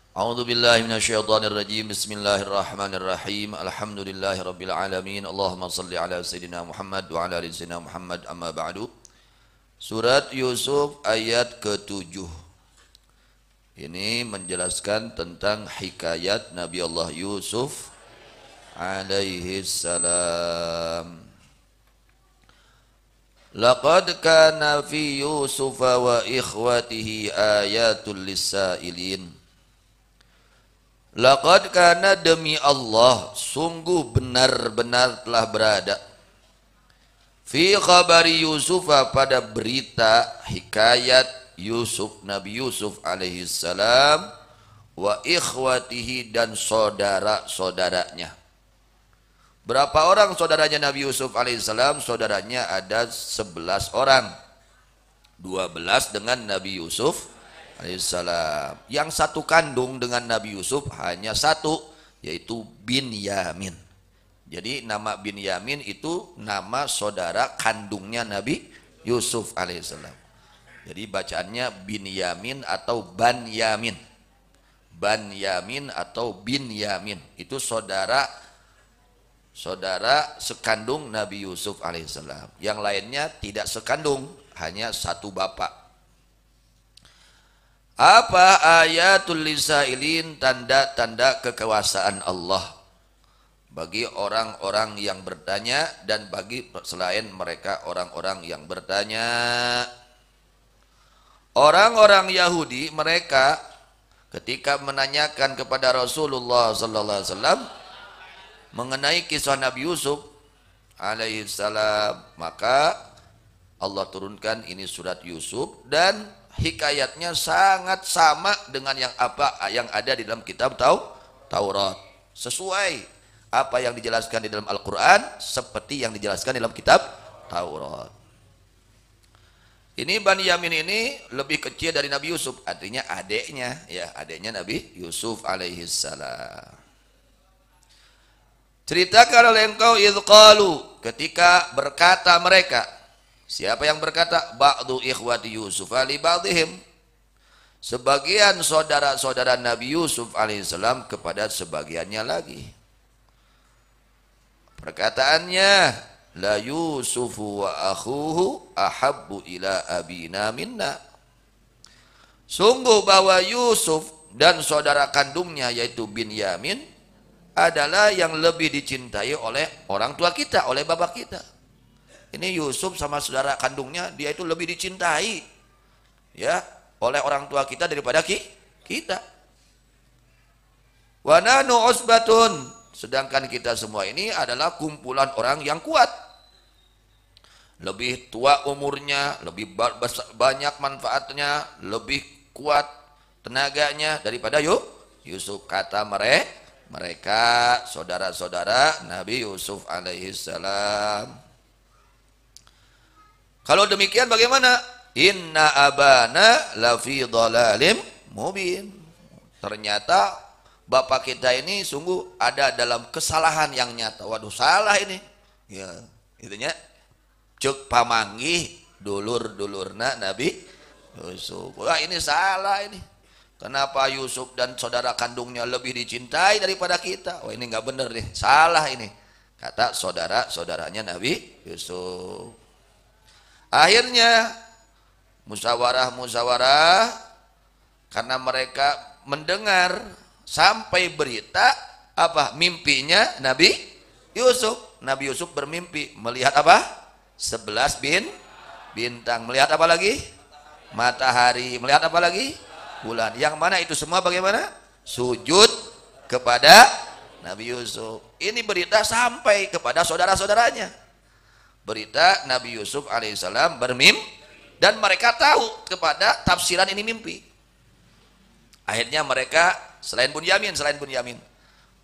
A'udzu billahi minasyaitonir rajim. Bismillahirrahmanirrahim. Alhamdulillahi rabbil alamin. Allahumma shalli ala sayidina Muhammad wa ala ali sayidina Muhammad. Amma ba'du. Surat Yusuf ayat ke-7. Ini menjelaskan tentang hikayat Nabi Allah Yusuf alaihi salam. Laqad kana fi Yusuf wa ikhwatihi ayatul lisailin. Laqad kana, demi Allah, sungguh benar-benar telah berada, fi khabari Yusuf, pada berita hikayat Yusuf, Nabi Yusuf alaihi salam, wa ikhwatihi, dan saudara-saudaranya. Berapa orang saudaranya Nabi Yusuf alaihissalam? Saudaranya ada 11 orang. 12 dengan Nabi Yusuf alaihissalam. Yang satu kandung dengan Nabi Yusuf hanya satu, yaitu Binyamin. Jadi nama Binyamin itu nama saudara kandungnya Nabi Yusuf alaihissalam. Jadi bacaannya Binyamin atau Banyamin. Banyamin atau Binyamin. Itu saudara sekandung Nabi Yusuf alaihissalam. Yang lainnya tidak sekandung, hanya satu bapak. Apa ayatul lisailin? Tanda-tanda kekuasaan Allah bagi orang-orang yang bertanya dan bagi selain mereka orang-orang yang bertanya. Orang-orang Yahudi, mereka ketika menanyakan kepada Rasulullah sallallahu alaihi wasallam mengenai kisah Nabi Yusuf alaihissalam, maka Allah turunkan ini surat Yusuf, dan hikayatnya sangat sama dengan yang ada di dalam kitab Taurat. Sesuai apa yang dijelaskan di dalam Al-Quran seperti yang dijelaskan di dalam kitab Taurat. Ini Banyamin ini lebih kecil dari Nabi Yusuf, artinya adiknya, ya, adiknya Nabi Yusuf alaihissalam. Ceritakan oleh engkau idh qalu, ketika berkata mereka. Siapa yang berkata? Ba'du ikhwati Yusuf li ba'dihim, sebagian saudara-saudara Nabi Yusuf alaihissalam kepada sebagiannya lagi. Perkataannya, la Yusufu wa akhuhu ahabbu ila abina minna. Sungguh bahwa Yusuf dan saudara kandungnya yaitu Binyamin adalah yang lebih dicintai oleh orang tua kita, oleh bapak kita. Ini Yusuf sama saudara kandungnya, dia itu lebih dicintai, ya, oleh orang tua kita daripada kita. Wa nahnu usbatun, sedangkan kita semua ini adalah kumpulan orang yang kuat. Lebih tua umurnya, lebih banyak manfaatnya, lebih kuat tenaganya daripada Yusuf, kata mereka saudara-saudara Nabi Yusuf alaihissalam. Kalau demikian bagaimana? Inna abana lafi dhalalim mubin. Ternyata bapak kita ini sungguh ada dalam kesalahan yang nyata. Waduh, salah ini. Ya, itunya cek pamanggih dulur-dulurna Nabi Yusuf. Wah, ini salah ini. Kenapa Yusuf dan saudara kandungnya lebih dicintai daripada kita? Oh, ini nggak benar nih, salah ini, kata saudara-saudaranya Nabi Yusuf. Akhirnya musyawarah, karena mereka mendengar sampai berita apa? Mimpinya Nabi Yusuf. Nabi Yusuf bermimpi melihat apa? 11 bintang. Melihat apa lagi? Matahari. Melihat apa lagi? Bulan. Yang mana itu semua bagaimana? Sujud kepada Nabi Yusuf. Ini berita sampai kepada saudara-saudaranya. Berita Nabi Yusuf alaihissalam bermimpi, dan mereka tahu kepada tafsiran ini mimpi. Akhirnya mereka selain Bunyamin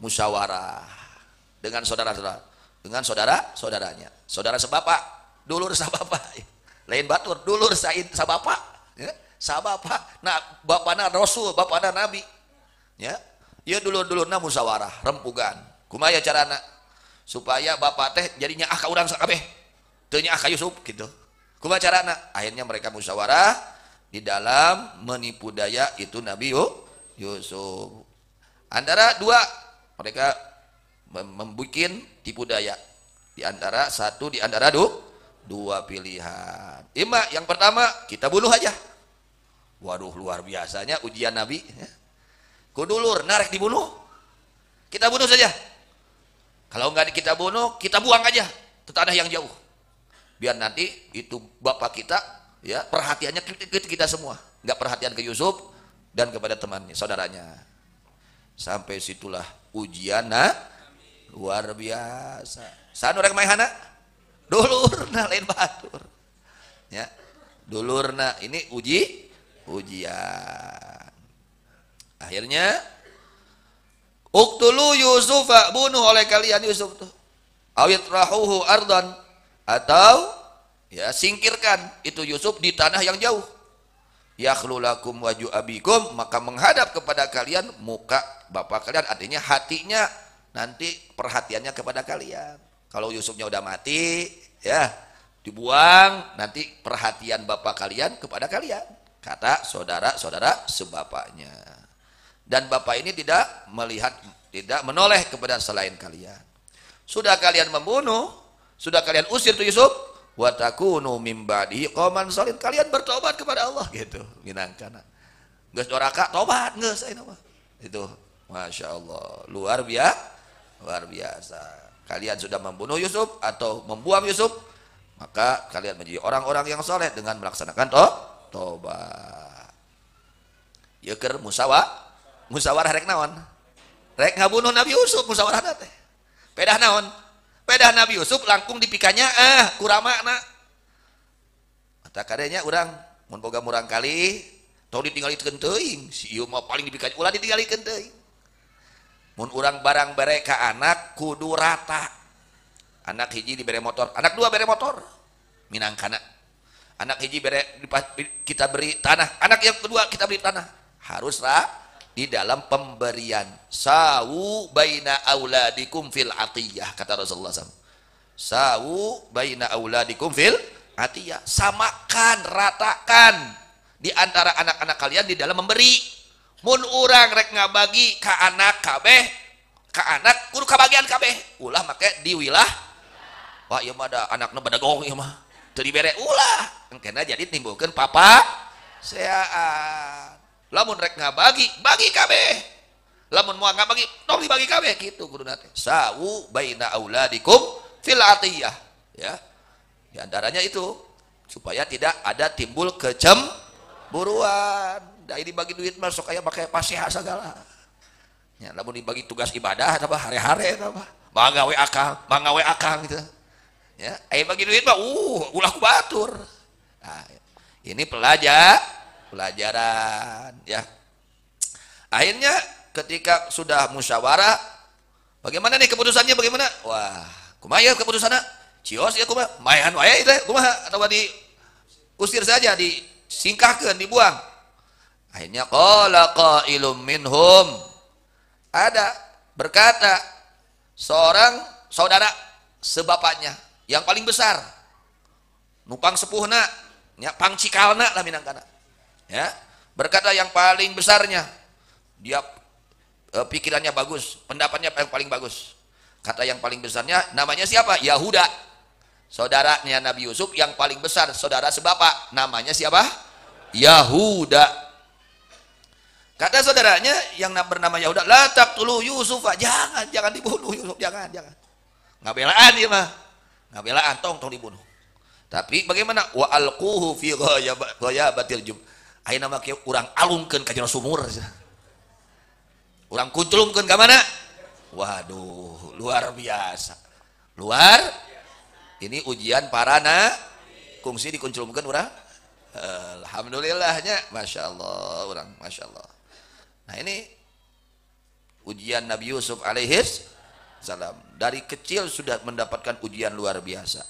musyawarah dengan saudara-saudaranya. Saudara sebapak, dulur sabapak. Lain batur, dulur sabapak. Ya. Sabapak, nah bapana Rasul, bapana Nabi, ya, ya dulur-dulurna musyawarah, rempugan, kumaya carana supaya bapak teh jadinya ka urang sakabeh, teu nya ka Yusuf gitu. Kumaha carana? Akhirnya mereka musyawarah di dalam menipu daya itu Nabi Yusuf. Antara dua, mereka membuat tipu daya. Di antara dua pilihan. Yang pertama, kita bunuh aja. Waduh, luar biasanya ujian Nabi. Kudulur, narek dibunuh. Kita bunuh saja. Kalau enggak kita bunuh, kita buang aja ke tanah yang jauh. Biar nanti itu bapak kita, ya, perhatiannya ke kita semua. Enggak perhatian ke Yusuf dan kepada temannya, saudaranya. Sampai situlah ujian luar biasa. Sanu rek maihana dulurna lain batur. Ya. Dulurna ini ujian. Akhirnya uqtulu Yusufa, bunuh oleh kalian Yusuf tuh. Awit rahuhu ardan, atau ya singkirkan itu Yusuf di tanah yang jauh. Yakhlu lakum waju abikum, maka menghadap kepada kalian muka bapak kalian, artinya hatinya nanti perhatiannya kepada kalian. Kalau Yusufnya udah mati, ya dibuang, nanti perhatian bapak kalian kepada kalian, kata saudara-saudara sebapaknya. Dan bapak ini tidak menoleh kepada selain kalian. Sudah kalian membunuh, sudah kalian usir tuh Yusuf, wa takunu mim ba'dihi qauman shalihin, kalian bertobat kepada Allah gitu. Minangkana geus doraka tobat geus ayeuna mah. Itu Masya Allah, luar biasa. Kalian sudah membunuh Yusuf atau membuang Yusuf, maka kalian menjadi orang-orang yang soleh dengan melaksanakan tobat. Ya keur musawarah rek naon? Rek ngabunuh Nabi Yusuf musawarah teh. Pedah naon? Pedah Nabi Yusuf langkung dipikanya kuramana. Eta kadenya urang mun boga murang kali tong ditinggalikeun teuing. Si ieu mah paling dipikanya ulah ditinggalikeun teuing. Mun urang barang bere ka anak kudu rata. Anak hiji dibere motor, anak dua bere motor. Minangkana. Anak hiji kita beri tanah, anak yang kedua kita beri tanah. Harus di dalam pemberian. Sawu baina auladikum fil atiyah, kata Rasulullah SAW. Sawu baina auladikum fil atiyah. Samakan, ratakan di antara anak-anak kalian di dalam memberi. Mun urang rek ngabagi ka anak kabeh, ka anak kudu kabagian kabeh. Ulah make diwilah. Wah, ieu mah da anakna badagong ieu mah. Teu dibere ulah. Engkena jadi timbulkeun papa seaan. Lamun rek ngabagi, bagi kabeh. Lamun moal ngabagi, tong dibagi kabeh kitu kuduna teh. Sawu baina auladikum fil atiyah. Ya. Di antaranya itu supaya tidak ada timbul kecemburuan. Da dibagi duit mah sok aya make pasiha segala. Ya, lamun dibagi tugas ibadah apa hare-hare apa. Manggawe akang gitu. Ya, aya bagi duit mah ulah ku batur. Nah, ini pelajaran ya. Akhirnya ketika sudah musyawarah, bagaimana nih keputusannya bagaimana? Wah, kumaha ya keputusanna? Cios ya kumaha? Maehan wae teh kumaha atawa diusir saja, disingkahkeun, dibuang. Akhirnya qala qailum minhum, ada berkata seorang saudara sebapaknya yang paling besar, nupang sepuhna, nya pangcikalna lah minangkana. Ya, berkata yang paling besarnya, dia pikirannya bagus, pendapatnya yang paling bagus. Kata yang paling besarnya namanya siapa? Yahuda. Saudaranya Nabi Yusuf yang paling besar, saudara sebapak, namanya siapa? Yahuda. Kata saudaranya yang bernama Yahuda, la taqtulu Yusuf, jangan dibunuh Yusuf, jangan. Ngabelaan dia mah. Ngabelaan tong dibunuh. Tapi bagaimana? Wa alquhu fi ghayabatil jub. Ayeuna mah kieu urang alungkeun ka jero sumur. Urang kunclungkeun ka mana? Waduh, luar biasa. Ini ujian para kungsi dikunclungkeun urang. Alhamdulillahnya, Masya Allah, orang Masya Allah. Nah ini ujian Nabi Yusuf alaihis salam. Dari kecil sudah mendapatkan ujian luar biasa.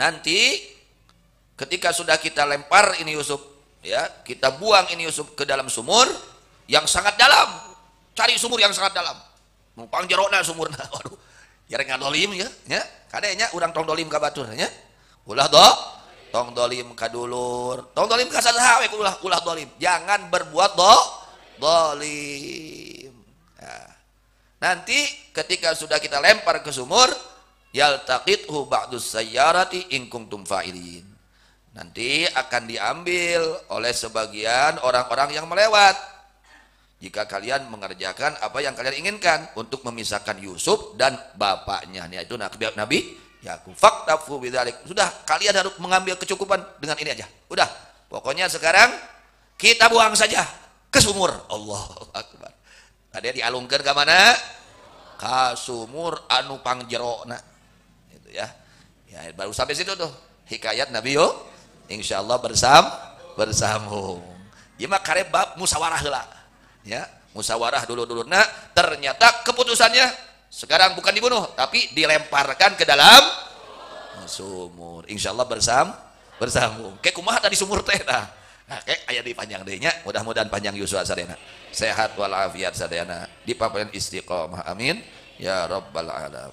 Nanti ketika sudah kita lempar ini Yusuf, ya kita buang ini Yusuf ke dalam sumur yang sangat dalam. Cari sumur yang sangat dalam. Numpang jerona sumurna. Waduh, jarang ngadolim ya. Kadenya urang tong dolim ka batur nya. Ulah tong dolim ka dulur, tong dolim ka saha we ulah dolim. Jangan berbuat zalim. Nah, nanti ketika sudah kita lempar ke sumur, yaltaqithu ba'dus sayyarati in kuntum fa'ilin. Nanti akan diambil oleh sebagian orang-orang yang melewat. Jika kalian mengerjakan apa yang kalian inginkan untuk memisahkan Yusuf dan bapaknya, yaitu Nabi Yakub. Faktafu bidzalik. Sudah, kalian harus mengambil kecukupan dengan ini aja. Udah, pokoknya sekarang kita buang saja ke sumur. Allahu Akbar. Tadi dialungkeun ke mana? Ka sumur anu pangjerona. Itu ya. Ya, baru sampai situ tuh hikayat Nabi yo. Insyaallah bersambung. Ieu mah karep bab musyawarah heula. Ya, musyawarah dulu-dulu. Nah, ternyata keputusannya sekarang bukan dibunuh, tapi dilemparkan ke dalam sumur. Insyaallah bersambung. Kayak kumaha tadi sumur teh dah. Nah, kayak aya di panjang deui nya. Mudah-mudahan panjang Yusuf sadayana. Sehat walafiat sadayana. Dipapaeun istiqomah. Amin. Ya rabbal alamin.